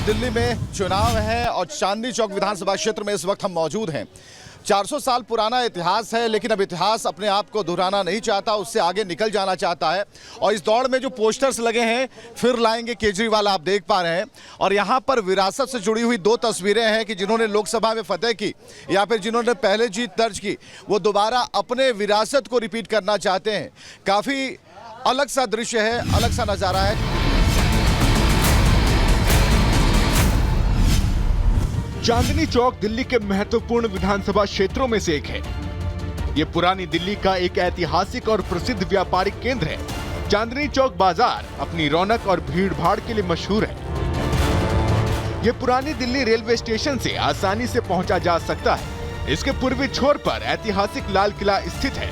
दिल्ली में चुनाव है और चांदनी चौक विधानसभा क्षेत्र में इस वक्त हम मौजूद हैं। 400 साल पुराना इतिहास है, लेकिन अब इतिहास अपने आप को दोहराना नहीं चाहता, उससे आगे निकल जाना चाहता है। और इस दौड़ में जो पोस्टर्स लगे हैं, फिर लाएंगे केजरीवाल, आप देख पा रहे हैं। और यहाँ पर विरासत से जुड़ी हुई दो तस्वीरें हैं कि जिन्होंने लोकसभा में फतेह की या फिर जिन्होंने पहले जीत दर्ज की, वो दोबारा अपने विरासत को रिपीट करना चाहते हैं। काफ़ी अलग सा दृश्य है, अलग सा नज़ारा है। चांदनी चौक दिल्ली के महत्वपूर्ण विधानसभा क्षेत्रों में से एक है। ये पुरानी दिल्ली का एक ऐतिहासिक और प्रसिद्ध व्यापारिक केंद्र है। चांदनी चौक बाजार अपनी रौनक और भीड़ भाड़ के लिए मशहूर है। ये पुरानी दिल्ली रेलवे स्टेशन से आसानी से पहुंचा जा सकता है। इसके पूर्वी छोर पर ऐतिहासिक लाल किला स्थित है।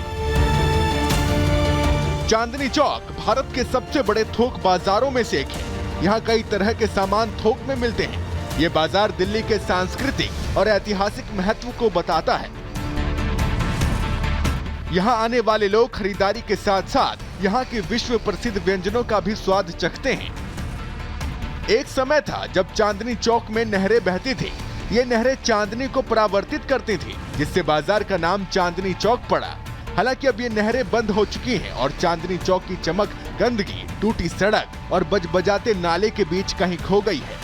चांदनी चौक भारत के सबसे बड़े थोक बाजारों में से एक है। यहाँ कई तरह के सामान थोक में मिलते हैं। ये बाजार दिल्ली के सांस्कृतिक और ऐतिहासिक महत्व को बताता है। यहाँ आने वाले लोग खरीदारी के साथ साथ यहाँ के विश्व प्रसिद्ध व्यंजनों का भी स्वाद चखते हैं। एक समय था जब चांदनी चौक में नहरें बहती थी। ये नहरें चांदनी को परावर्तित करती थी, जिससे बाजार का नाम चांदनी चौक पड़ा। हालांकि अब ये नहरें बंद हो चुकी हैं और चांदनी चौक की चमक गंदगी, टूटी सड़क और बजबजाते नाले के बीच कहीं खो गई है।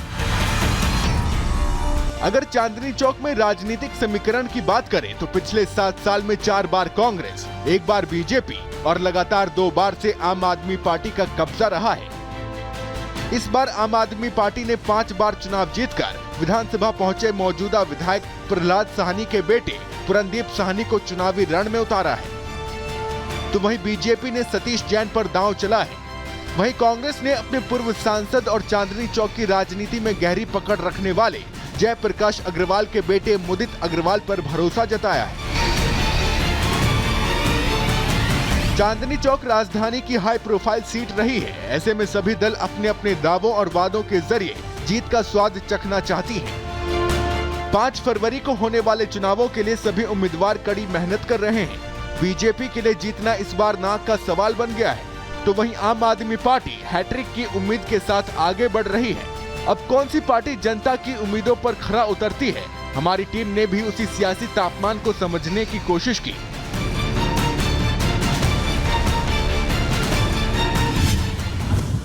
अगर चांदनी चौक में राजनीतिक समीकरण की बात करें तो पिछले 7 साल में 4 बार कांग्रेस, 1 बार बीजेपी और लगातार 2 बार से आम आदमी पार्टी का कब्जा रहा है। इस बार आम आदमी पार्टी ने 5 बार चुनाव जीतकर विधानसभा पहुंचे मौजूदा विधायक प्रहलाद साहनी के बेटे पुरनदीप साहनी को चुनावी रण में उतारा है। तो वहीं बीजेपी ने सतीश जैन पर दांव चला है। वहीं कांग्रेस ने अपने पूर्व सांसद और चांदनी चौक की राजनीति में गहरी पकड़ रखने वाले जयप्रकाश अग्रवाल के बेटे मुदित अग्रवाल पर भरोसा जताया है। चांदनी चौक राजधानी की हाई प्रोफाइल सीट रही है। ऐसे में सभी दल अपने अपने दावों और वादों के जरिए जीत का स्वाद चखना चाहती हैं। 5 फरवरी को होने वाले चुनावों के लिए सभी उम्मीदवार कड़ी मेहनत कर रहे हैं। बीजेपी के लिए जीतना इस बार नाक का सवाल बन गया है, तो वहीं आम आदमी पार्टी हैट्रिक की उम्मीद के साथ आगे बढ़ रही है। अब कौन सी पार्टी जनता की उम्मीदों पर खरा उतरती है, हमारी टीम ने भी उसी सियासी तापमान को समझने की कोशिश की।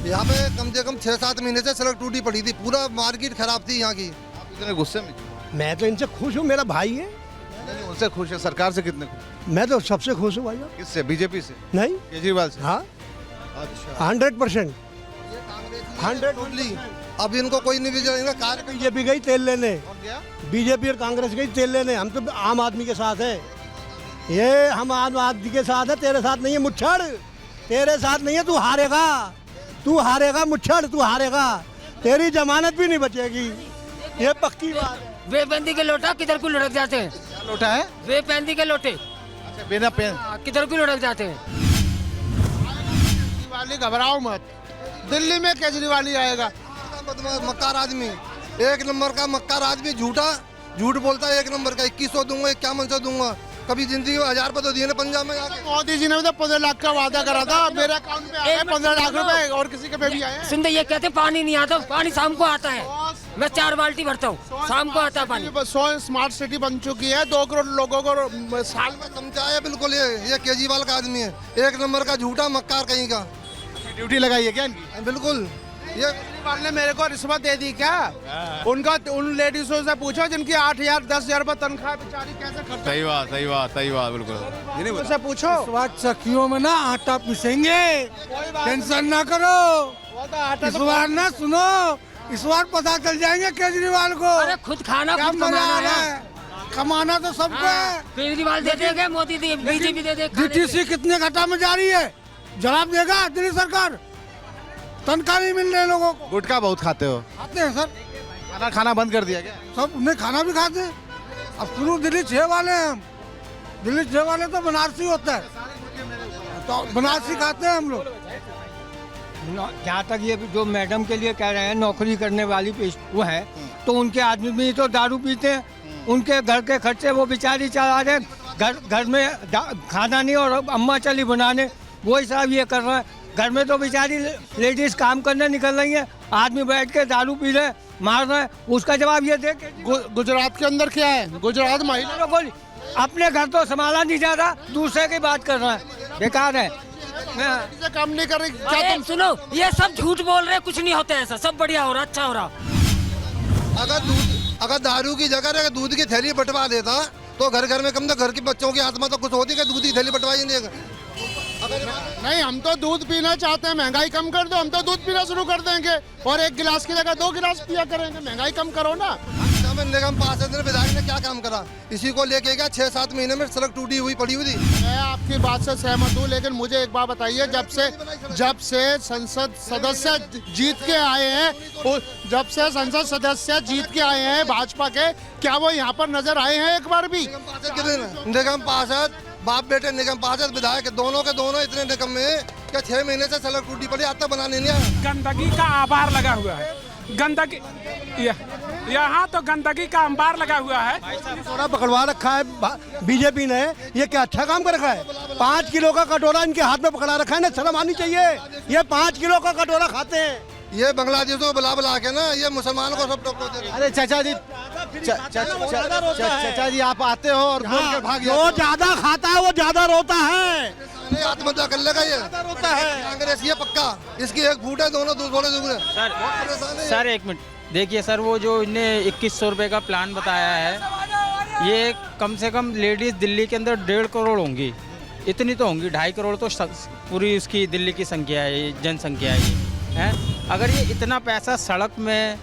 यहाँ पे कम से कम 6-7 महीने से सड़क टूटी पड़ी थी, पूरा मार्केट खराब थी यहाँ की। आप इतने गुस्से में? मैं तो इनसे खुश हूँ, मेरा भाई है। नहीं, उनसे खुश है। सरकार से कितने खुश? मैं तो सबसे खुश हूँ भाई। किससे? बीजेपी से? नहीं, केजरीवाल से? हाँ, अच्छा। 100%। अब इनको कोई नहीं विजय कार्य। बीजेपी गई तेल लेने, क्या? बीजेपी और कांग्रेस गई तेल लेने। हम तो आम आदमी के साथ है। ये हम आम आदमी के साथ है, तेरे साथ नहीं है मुच्छड़। तेरे साथ नहीं है, तू हारेगा, तू हारेगा मुच्छड़, तू हारेगा। तेरी जमानत भी नहीं बचेगी, ये पक्की बात है। बेबंदी के लोटा किधर को लुढ़क जाते हैं? क्या लोटा है? बेबंदी के लोटे। अच्छा, बिना पेन किधर को लुढ़क जाते हैं? केजरीवाल, घबराओ मत, दिल्ली में केजरीवाल ही आएगा। मक्कार आदमी, 1 नंबर का मक्कार आदमी, झूठ बोलता है 1 नंबर का। 2100 दूंगा, 5100 दूंगा। कभी जिंदगी में 1000 रुपए तो दिए ना पंजाब में जाके। मोदी जी ने तो 15 लाख का वादा करा था, मेरे अकाउंट में आया 15 लाख रुपए और किसी के पे भी आए। सुन, ये कहते पानी नहीं आता, पानी शाम को आता है। मैं 4 बाल्टी भरता हूँ, शाम को आता है पानी। 100 स्मार्ट सिटी बन चुकी है, 2 करोड़ लोगों को साल में समझाया बिल्कुल। ये केजरीवाल का आदमी है, 1 नंबर का झूठा मक्कार कहीं का। ड्यूटी लगाई है क्या इनकी? बिल्कुल। ये केजरीवाल ने मेरे को रिश्वत दे दी क्या? उनका उन लेडीजों से पूछो जिनकी 8,000 10,000 रुपए तनख्वाह, बेचारी कैसे खर्च। सही बात, बिल्कुल। उनसे पूछो। इस बार चक्कियों में ना आटा पिसेंगे, टेंशन ना करो। इस बार ना सुनो, इस बार पता चल जाएंगे केजरीवाल को। अरे खुद खाना क्या खुद मजा कमाना है। है। कमाना तो सबको है। केजरीवाल दे देगा, मोदी दे, बीजेपी दे दे। जीटीसी कितने घाटा में जा रही है, जवाब देगा दिल्ली सरकार। तनख्वाह नहीं मिल रहे लोगों को। गुटखा बहुत खाते हो? खाते हैं सर, खाना बंद कर दिया क्या? सब उन्हें खाना भी खाते हैं। अब शुरू दिल्ली 6 वाले हैं हम। दिल्ली 6 वाले तो बनारसी होता है, तो बनारसी खाते हैं हम लोग। जहाँ तक ये जो मैडम के लिए कह रहे हैं नौकरी करने वाली वो है, तो उनके आदमी भी तो दारू पीते हैं। उनके घर के खर्चे वो बेचारी चला रहे, घर में खाना नहीं और अम्मा चली बनाने, वो हिसाब ये कर रहा है। घर में तो बेचारी लेडीज काम करने निकल रही है, आदमी बैठ के दारू पी रहे, मार रहे, उसका जवाब ये दे कि गुजरात के अंदर क्या है, गुजरात महिला को अपने घर तो संभाला नहीं जाता, दूसरे की बात कर रहा है, बेकार है। से काम नहीं कर रही। क्या अरे तुम सुनो, ये सब झूठ बोल रहे हैं, कुछ नहीं होता ऐसा, सब बढ़िया हो रहा, अच्छा हो रहा। अगर दारू की जगह अगर दूध की थैली बंटवा देता तो घर घर में कम तो घर के बच्चों की आत्मा तो कुछ होती कि दूध की थैली बंटवाई नहीं अगर नहीं, हम तो दूध पीना चाहते हैं, महंगाई कम कर दो, हम तो दूध पीना शुरू कर देंगे और 1 गिलास की जगह 2 गिलास पिया करेंगे। महंगाई कम करो ना। निगम पार्षद विधायक ने क्या काम करा, इसी को लेके गया 6-7 महीने में सड़क टूटी हुई पड़ी हुई थी। मैं आपकी बात से सहमत हूँ, लेकिन मुझे एक बात बताइए, जब से संसद सदस्य जीत के आए हैं, जब से संसद सदस्य जीत के आए हैं भाजपा के, क्या वो यहाँ पर नजर आए हैं एक बार भी? निगम पार्षद बाप बेटे निगम पार्षद विधायक दोनों के दोनों इतने निगम में क्या 6 महीने से सड़क टूटी पड़ी, आज तक बनाने नहीं आया। गंदगी का आभार लगा हुआ है, गंदगी यहाँ तो गंदगी का अंबार लगा हुआ है। कटोरा पकड़वा रखा है बीजेपी ने, ये क्या अच्छा काम कर रखा है? 5 किलो का कटोरा इनके हाथ में पकड़ा रखा है ना, शर्म आनी चाहिए। ये 5 किलो का कटोरा खाते हैं। ये बांग्लादेशों को बुला के ना ये मुसलमानों को सब टोक दे। अरे चाचा जी, चाचा जी आप आते हो और बोल कर भाग जाते हो। जो ज्यादा खाता है वो ज्यादा रोता है, आत्महत्या कर लेगा ये, रोता है। कांग्रेस ये पक्का, इसकी एक फूट है, दोनों दूसरे दूसरे। सर 1 मिनट देखिए सर, वो जो इन्हें 2100 रुपये का प्लान बताया है, ये कम से कम लेडीज़ दिल्ली के अंदर 1.5 करोड़ होंगी, इतनी तो होंगी, 2.5 करोड़ तो पूरी उसकी दिल्ली की संख्या है, जनसंख्या है। अगर ये इतना पैसा सड़क में,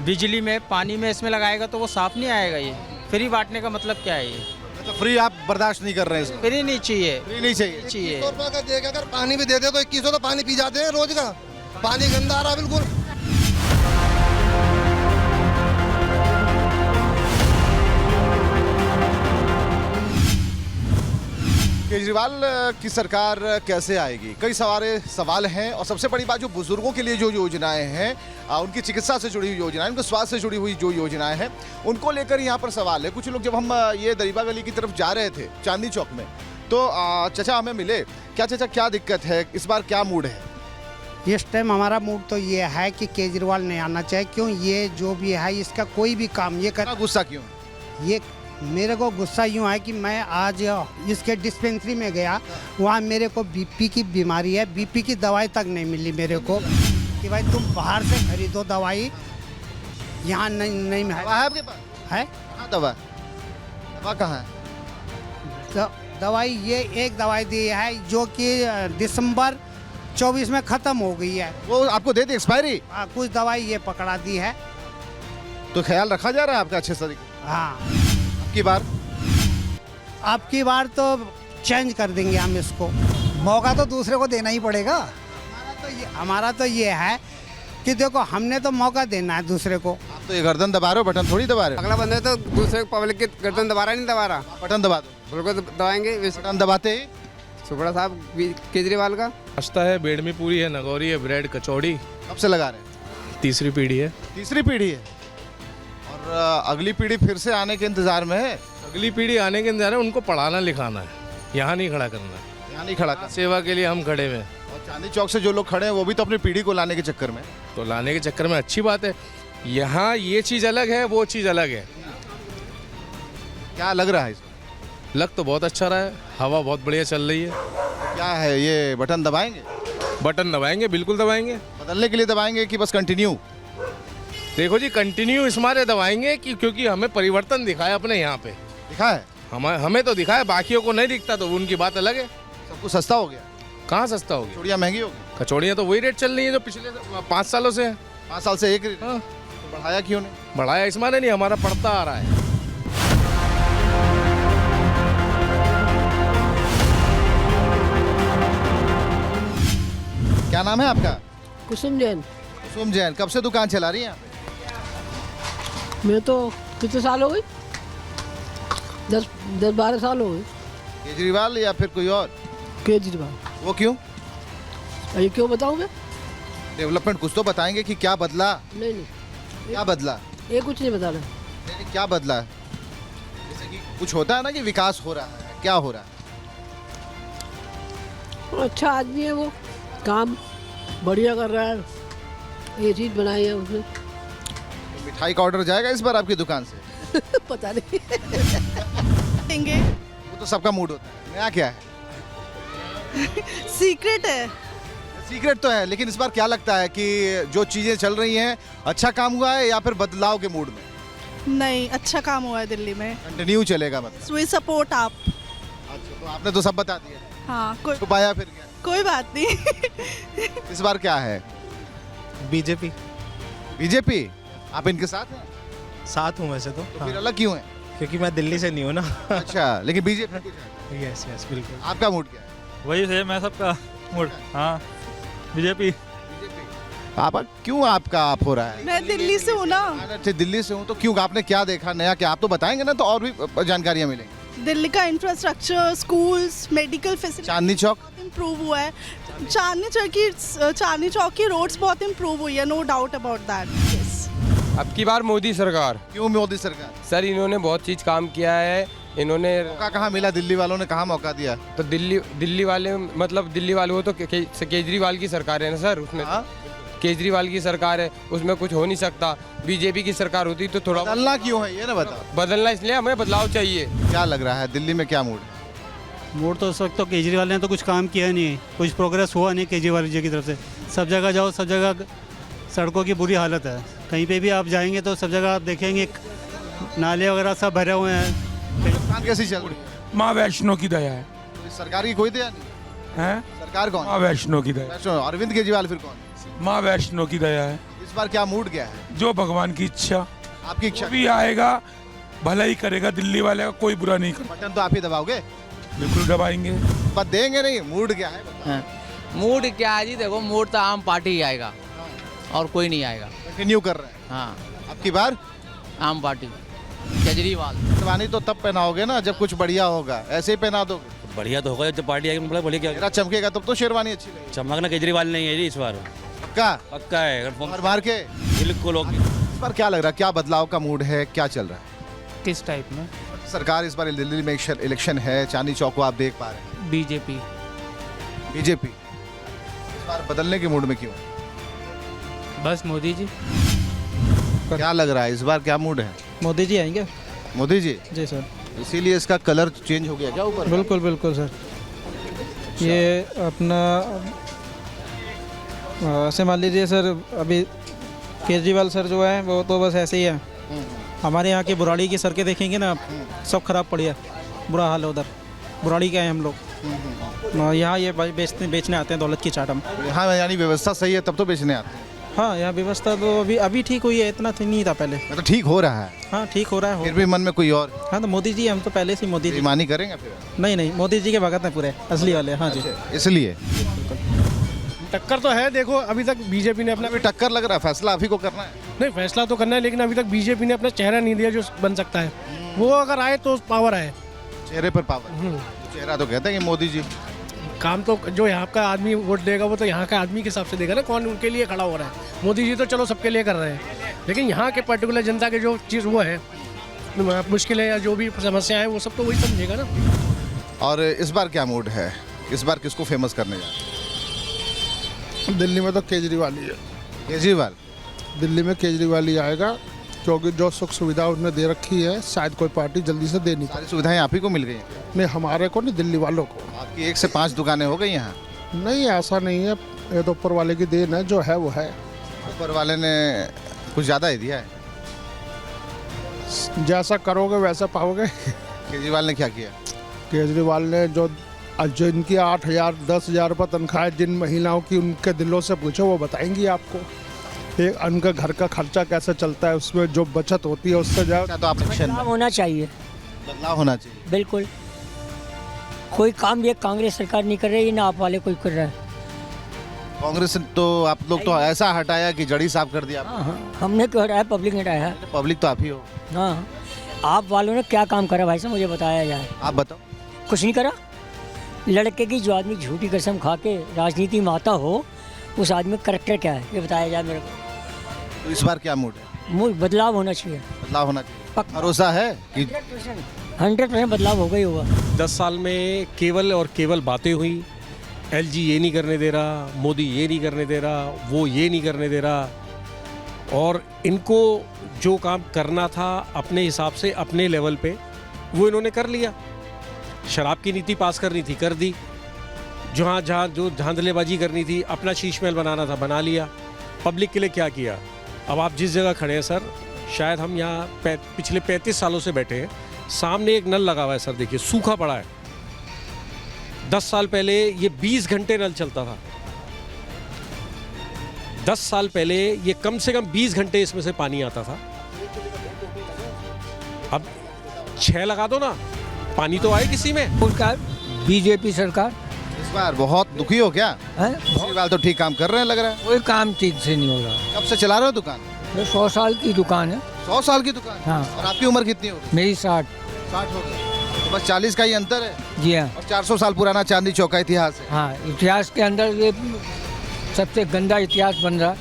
बिजली में, पानी में इसमें लगाएगा तो वो साफ नहीं आएगा। ये फ्री बांटने का मतलब क्या है? ये तो फ्री आप बर्दाश्त नहीं कर रहे हैं इसको? फ्री नहीं चाहिए, फ्री नहीं चाहिए। 2100 रुपये का देगा, अगर पानी भी दे दे तो 2100 तो पानी पी जाते हैं रोज का, पानी गंदा आ रहा बिल्कुल। केजरीवाल की सरकार कैसे आएगी, कई सारे सवाल हैं। और सबसे बड़ी बात, जो बुजुर्गों के लिए जो योजनाएं हैं, उनकी चिकित्सा से जुड़ी हुई योजनाएं, उनके स्वास्थ्य से जुड़ी हुई जो योजनाएं हैं, उनको लेकर यहाँ पर सवाल है। कुछ लोग जब हम ये दरीबा गली की तरफ जा रहे थे चांदनी चौक में, तो चाचा हमें मिले। क्या चाचा, क्या दिक्कत है इस बार, क्या मूड है? इस टाइम हमारा मूड तो ये है कि केजरीवाल नहीं आना चाहिए। क्यों? ये जो भी है इसका कोई भी काम ये कर, गुस्सा क्यों? ये मेरे को गुस्सा यूँ है कि मैं आज इसके डिस्पेंसरी में गया, वहाँ मेरे को बीपी की बीमारी है, बीपी की दवाई तक नहीं मिली मेरे को, कि भाई तुम बाहर से खरीदो दवाई, यहाँ नहीं है। दवा है आपके पास? है कहाँ दवा? दवा कहाँ है? दवाई ये एक दवाई दी है जो कि दिसंबर 24 में ख़त्म हो गई है। वो आपको दे दी एक्सपायरी? कुछ दवाई ये पकड़ा दी है। तो ख्याल रखा जा रहा है आपका अच्छे तरीके? हाँ, आपकी बार तो चेंज कर देंगे हम इसको। मौका तो दूसरे को देना ही पड़ेगा। हमारा तो ये है कि देखो, हमने तो मौका देना है दूसरे को। आप तो ये गर्दन दबा रहे हो, बटन थोड़ी दबा रहे हो। अगला बंदा तो दूसरे पब्लिक की गर्दन दबा रहा नहीं दबा रहा, बटन दबा दो, बिल्कुल दबाएंगे। बटन दबाते ही सुपड़ा साहब केजरीवाल का नाश्ता है, बेडमी पूरी है, नगौरी है, ब्रेड कचौड़ी। कब से लगा रहे हैं? तीसरी पीढ़ी है। तीसरी पीढ़ी है, और अगली पीढ़ी फिर से आने के इंतजार में है। अगली पीढ़ी आने के इंतजार है, उनको पढ़ाना लिखाना है, यहाँ नहीं खड़ा करना है। यहाँ नहीं खड़ा करना, सेवा के लिए हम खड़े हुए हैं। और चांदनी चौक से जो लोग खड़े हैं वो भी तो अपनी पीढ़ी को लाने के चक्कर में। तो लाने के चक्कर में अच्छी बात है, यहाँ ये चीज़ अलग है, वो चीज़ अलग है। क्या लग रहा है इसको? लग तो बहुत अच्छा रहा है, हवा बहुत बढ़िया चल रही है। क्या है ये, बटन दबाएंगे? बटन दबाएंगे, बिल्कुल दबाएंगे। बदलने के लिए दबाएंगे कि बस कंटिन्यू? देखो जी, कंटिन्यू इस मारे दबाएंगे कि क्योंकि हमें परिवर्तन दिखा है अपने यहाँ पे। दिखा है? हमें तो दिखा है, बाकियों को नहीं दिखता, तो उनकी बात अलग है। सब कुछ सस्ता हो गया? कहाँ सस्ता हो गया? कचौड़ियाँ महंगी हो गई? कचौड़ियाँ तो वही रेट चल रही है जो पिछले 5 सालों से है। 5 साल से एक रेट? हाँ। तो बढ़ाया क्यों नहीं? बढ़ाया इस माने नहीं, हमारा पड़ता आ रहा है। क्या नाम है आपका? कुसुम जैन। कुसुम जैन। कब से दुकान चला रही हैं? मैं तो कितने साल हो गए? 10-12 साल हो गए। केजरीवाल या फिर कोई और? केजरीवाल। वो क्यों? ये क्यों बताऊँ मैं? डेवलपमेंट कुछ तो बताएंगे कि क्या बदला? नहीं, क्या बदला? ये कुछ नहीं बताना। नहीं, क्या बदला? जैसे कि कुछ होता है ना कि विकास हो रहा है, क्या हो रहा है? अच्छा आदमी है वो, काम बढ़िया कर रहा है, ये चीज़ बनाई है उसने। मिठाई का ऑर्डर जाएगा इस बार आपकी दुकान से? पता नहीं देंगे। वो तो सबका मूड होता है, नया क्या है? सीक्रेट है। सीक्रेट तो है, लेकिन इस बार क्या लगता है कि जो चीजें चल रही हैं अच्छा काम हुआ है या फिर बदलाव के मूड में? नहीं, अच्छा काम हुआ है दिल्ली में। कंटिन्यू चलेगा मतलब? So we support आप। अच्छा, तो आपने तो सब बता दिया। हाँ, तो पाया फिर क्या? कोई बात नहीं। इस बार क्या है? बीजेपी। बीजेपी? आप इनके साथ हैं? साथ हूँ वैसे तो फिर अलग क्यों हैं? क्योंकि मैं दिल्ली से नहीं हूँ ना। अच्छा, लेकिन बीजेपी कुछ है? यस यस बिल्कुल। आपका मूड क्या है? वही है मैं सबका मूड। हाँ बीजेपी। आप क्यों आपका आप हो रहा है? मैं दिल्ली से हूँ ना। अच्छा, दिल्ली से हूँ तो क्यों? आपने क्या देखा नया? क्या आप तो बताएंगे ना, तो और भी जानकारियाँ मिलेंगी। दिल्ली का infrastructure, schools, medical facility Chandni Chowk improve हुआ है। चांदनी चौक की रोड्स बहुत इम्प्रूव हुई है, नो डाउट अबाउट दैट। अब की बार मोदी सरकार। क्यों मोदी सरकार? सर इन्होंने बहुत चीज काम किया है। इन्होंने मौका कहाँ मिला? दिल्ली वालों ने कहाँ मौका दिया? तो दिल्ली वाले मतलब दिल्ली वाले वो तो केजरीवाल की सरकार है ना सर, उसमें केजरीवाल की सरकार है, उसमें कुछ हो नहीं सकता। बीजेपी की सरकार होती तो थोड़ा बदलना क्यों है ये ना बताओ। बदलना इसलिए हमें बदलाव चाहिए। क्या लग रहा है दिल्ली में क्या मूड है? मूड तो इस वक्त तो केजरीवाल ने तो कुछ काम किया नहीं, कुछ प्रोग्रेस हुआ नहीं केजरीवाल जी की तरफ से। सब जगह जाओ, सब जगह सड़कों की बुरी हालत है। कहीं पे भी आप जाएंगे तो सब जगह आप देखेंगे नाले वगैरह सब भरे हुए हैं। दुकान कैसी चल रही है? माँ वैष्णो की दया है। तो इस सरकार की कोई दया नहीं हैं? सरकार कौन? माँ वैष्णो की दया। वैष्णो, अरविंद केजरीवाल फिर कौन? माँ वैष्णो की दया है। इस बार क्या मूड क्या है? जो भगवान की इच्छा। आपकी इच्छा भी आएगा, भला ही करेगा, दिल्ली वाले का कोई बुरा नहीं करेगा। बटन तो आप ही दबाओगे? बिल्कुल दबाएंगे। पर देंगे नहीं। मूड क्या है? मूड क्या है जी? देखो मूड तो आम पार्टी ही आएगा और कोई नहीं आएगा। कंटिन्यू कर रहे हैं। हाँ, अब की बार आम पार्टी केजरीवाल। शेरवानी तो तब पहनाओगे ना जब कुछ बढ़िया होगा, ऐसे ही पहना दोगे? बढ़िया तो होगा जब पार्टी आएगी। मतलब बढ़िया क्या मेरा चमकेगा तब तो शेरवानी अच्छी लगेगी। चमकना केजरीवाल नहीं है जी इस बार। पक्का? पक्का है मार के बिल्कुल। इस बार क्या लग रहा है? क्या बदलाव का मूड है? क्या चल रहा है? किस टाइप में? सरकार इस बार दिल्ली में इलेक्शन है, चांदनी चौक को आप देख पा रहे हैं। बीजेपी। बीजेपी इस बार बदलने के मूड में क्यों? बस मोदी जी। क्या लग रहा है इस बार क्या मूड है? मोदी जी आएंगे। मोदी जी? जी सर। इसीलिए इसका कलर चेंज हो गया क्या ऊपर? बिल्कुल बिल्कुल सर। ये अपना ऐसे मान लीजिए सर, अभी केजरीवाल सर जो है वो तो बस ऐसे ही है। हमारे यहाँ की बुराड़ी की सड़कें देखेंगे ना आप, सब खराब पड़ी है, बुरा हाल है उधर। बुराड़ी के हैं हम लोग। यहाँ ये बेचने आते हैं दौलत की चाट हम। हाँ, यानी व्यवस्था सही है तब तो बेचने आते हैं। हाँ, यहाँ व्यवस्था तो अभी ठीक हुई है, इतना नहीं था पहले। तो ठीक हो रहा है? हाँ ठीक हो रहा है। फिर भी मन में कोई और? हाँ तो मोदी जी, हम तो पहले से मोदी जी। बेईमानी करेंगे फिर? नहीं, मोदी जी के भगत हैं पूरे असली वाले। हाँ जी, इसलिए टक्कर तो है। देखो अभी तक बीजेपी ने अपना टक्कर लग रहा है, फैसला आप ही को करना है। नहीं, फैसला तो करना है, लेकिन अभी तक बीजेपी ने अपना चेहरा नहीं दिया जो बन सकता है। वो अगर आए तो पावर आए। चेहरे पर पावर? चेहरा तो कहते हैं कि मोदी जी। काम तो जो यहाँ का आदमी वोट देगा वो तो यहाँ का आदमी के हिसाब से देगा ना, कौन उनके लिए खड़ा हो रहा है। मोदी जी तो चलो सबके लिए कर रहे हैं, लेकिन यहाँ के पर्टिकुलर जनता के जो चीज़ वो है, मुश्किलें या जो भी समस्या है, वो सब तो वही समझेगा ना। और इस बार क्या मूड है? इस बार किसको फेमस करने जा रहे हैं? दिल्ली में तो केजरीवाल ही है। केजरीवाल? दिल्ली में केजरीवाल ही आएगा, क्योंकि जो सुख सुविधा उन्होंने दे रखी है शायद कोई पार्टी जल्दी से दे नहीं पाई। सारी सुविधाएं आप ही को मिल गई हैं? नहीं, हमारे को नहीं, दिल्ली वालों को। आपकी 1 से 5 दुकानें हो गई यहाँ? नहीं, ऐसा नहीं है, ये तो ऊपर वाले की देन है, जो है वो है। ऊपर वाले ने कुछ ज़्यादा ही दिया है? जैसा करोगे वैसा पाओगे। केजरीवाल ने क्या किया? केजरीवाल ने जो इनकी 8,000 10,000 रुपये तनख्वाह है जिन महिलाओं की, उनके दिलों से पूछो, वो बताएंगी आपको। एक उनका घर का खर्चा कैसे चलता है, उसमें जो बचत होती है उससे ज़्यादा। तो आप बदलाव होना चाहिए। बदलाव होना चाहिए बिल्कुल। कोई काम ये कांग्रेस सरकार नहीं कर रही है, ना आप वाले कोई कर रहा है। कांग्रेस तो आप लोग तो ऐसा हटाया कि जड़ी साफ कर दिया। हाँ, हमने क्यों हटाया? पब्लिक ने हटाया है। पब्लिक तो आप ही हो। हाँ, आप वालों ने क्या काम करा भाई साहब, मुझे बताया जाए। आप बताओ। कुछ नहीं करा। लड़के की जो आदमी झूठी कसम खा के राजनीति में आता हो, उस आदमी का करेक्टर क्या है ये बताया जाए मेरे को। तो इस बार क्या मूड है? बदलाव होना चाहिए। बदलाव होना चाहिए। भरोसा है कि 100% बदलाव होगा ही होगा। 10 साल में केवल और केवल बातें हुई, LG ये नहीं करने दे रहा, मोदी ये नहीं करने दे रहा, वो ये नहीं करने दे रहा। और इनको जो काम करना था अपने हिसाब से अपने लेवल पे वो इन्होंने कर लिया। शराब की नीति पास करनी थी, कर दी। जहाँ जो धांधलेबाजी करनी थी, अपना शीश महल बनाना था, बना लिया। पब्लिक के लिए क्या किया? अब आप जिस जगह खड़े हैं सर, शायद हम यहाँ पिछले 35 सालों से बैठे हैं, सामने एक नल लगा हुआ है सर, देखिए सूखा पड़ा है। 10 साल पहले ये 20 घंटे नल चलता था। 10 साल पहले ये कम से कम 20 घंटे इसमें से पानी आता था। अब 6 लगा दो ना, पानी तो आए किसी में। सरकार, बीजेपी सरकार इस बार बहुत दुखी हो क्या? केजरीवाल तो ठीक काम कर रहे हैं लग रहा है। कोई काम ठीक से नहीं हो रहा। कब से चला रहे हो दुकान? 100 साल की दुकान है। 100 साल की दुकान? हाँ। और आपकी उम्र कितनी हो गई? मेरी 60 हो गई। तो बस 40 का ही अंतर है। जी हाँ। और 400 साल पुराना चांदनी चौक का इतिहास है। हाँ, इतिहास के अंदर ये सबसे गंदा इतिहास बन रहा।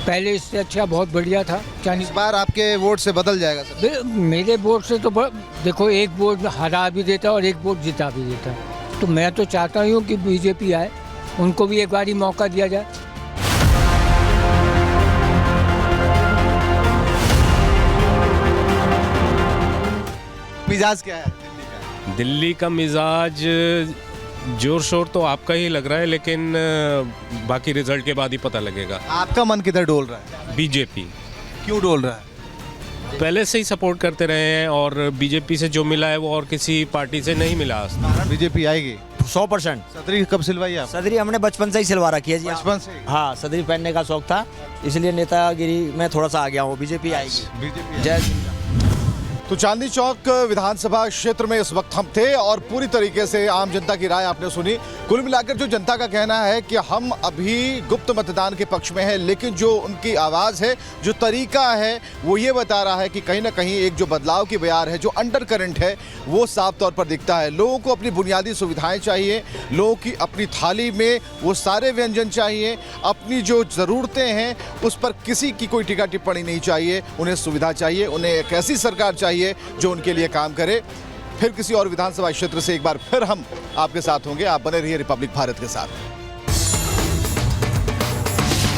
पहले इससे अच्छा बहुत बढ़िया था। इस बार आपके वोट से बदल जाएगा सर? मेरे वोट से तो देखो, एक वोट हरा भी देता और एक वोट जिता भी देता। तो मैं तो चाहता हूँ कि बीजेपी आए, उनको भी एक बार ही मौका दिया जाए। मिजाज क्या है दिल्ली का? मिजाज जोर शोर तो आपका ही लग रहा है, लेकिन बाकी रिजल्ट के बाद ही पता लगेगा। आपका मन किधर डोल रहा है? बीजेपी। क्यों डोल रहा है? पहले से ही सपोर्ट करते रहे हैं और बीजेपी से जो मिला है वो और किसी पार्टी से नहीं मिला। बीजेपी आएगी 100%। सदरी कब सिलवाई आप? सदरी हमने बचपन से ही सिलवा रखी है जी। बचपन से? हाँ, सदरी पहनने का शौक था, इसलिए नेतागिरी में थोड़ा सा आ गया हूँ। बीजेपी आएगी। बीजेपी। जय। तो चांदनी चौक विधानसभा क्षेत्र में इस वक्त हम थे और पूरी तरीके से आम जनता की राय आपने सुनी। कुल मिलाकर जो जनता का कहना है कि हम अभी गुप्त मतदान के पक्ष में हैं, लेकिन जो उनकी आवाज़ है, जो तरीका है, वो ये बता रहा है कि कहीं ना कहीं एक जो बदलाव की बयार है, जो अंडर करंट है, वो साफ तौर पर दिखता है। लोगों को अपनी बुनियादी सुविधाएं चाहिए, लोगों की अपनी थाली में वो सारे व्यंजन चाहिए, अपनी जो ज़रूरतें हैं उस पर किसी की कोई टीका टिप्पणी नहीं चाहिए। उन्हें सुविधा चाहिए, उन्हें एक ऐसी सरकार चाहिए जो उनके लिए काम करे। फिर किसी और विधानसभा क्षेत्र से एक बार फिर हम आपके साथ होंगे। आप बने रहिए रिपब्लिक भारत के साथ।